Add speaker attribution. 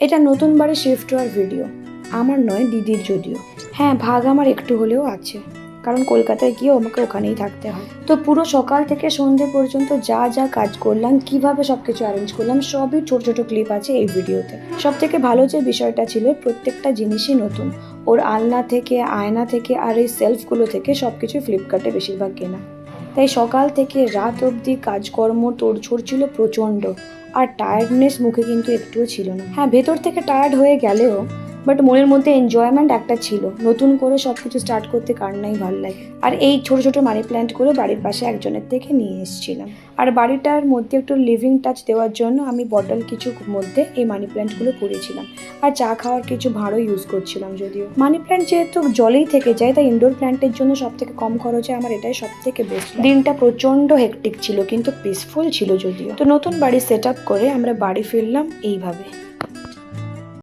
Speaker 1: এটা নতুন বাড়ি শিফট হওয়ার ভিডিও। আমার নয়, দিদির যদিও। হ্যাঁ, ভাগ আমার একটু হলেও আছে, কারণ কলকাতায় গিয়েও আমাকে ওখানেই থাকতে হয়। তো পুরো সকাল থেকে সন্ধে পর্যন্ত যা যা কাজ করলাম, কিভাবে সবকিছু অ্যারেঞ্জ করলাম, সবই ছোট ছোট ক্লিপ আছে এই ভিডিওতে। সব থেকে ভালো যে বিষয়টা ছিল, প্রত্যেকটা জিনিসই নতুন। ওর আলনা থেকে, আয়না থেকে, আর এই সেলফগুলো থেকে সবকিছু ফ্লিপকার্টে বেশিরভাগ কেনা। তাই সকাল থেকে রাত অবধি কাজকর্ম তোড়জোড় ছিল প্রচণ্ড। আর টায়ার্ডনেস মুখে কিন্তু একটুও ছিল না। হ্যাঁ, ভেতর থেকে টায়ার্ড হয়ে গেলেও বাট মনের মধ্যে এনজয়মেন্ট একটা ছিল। নতুন করে সবকিছু স্টার্ট করতে কার নাই ভাল লাগে। আর এই ছোট ছোট মানি প্ল্যান্টগুলো বাড়ির পাশে একজনের থেকে নিয়ে এসেছিলাম। আর বাড়িটার মধ্যে একটু লিভিং টাচ দেওয়ার জন্য আমি বটল কিছু মধ্যে এই মানি প্ল্যান্টগুলো পুড়েছিলাম। আর চা খাওয়ার কিছু ভাঁড়ও ইউজ করছিলাম। যদিও মানি প্ল্যান্ট যেহেতু জলেই থেকে যায়, তাই ইনডোর প্ল্যান্টের জন্য সব থেকে কম খরচে আমার এটাই সব থেকে বেস্ট। দিনটা প্রচণ্ড হেক্টিক ছিল, কিন্তু পিসফুল ছিল যদিও। তো নতুন বাড়ি সেট আপ করে আমরা বাড়ি ফিরলাম এইভাবে।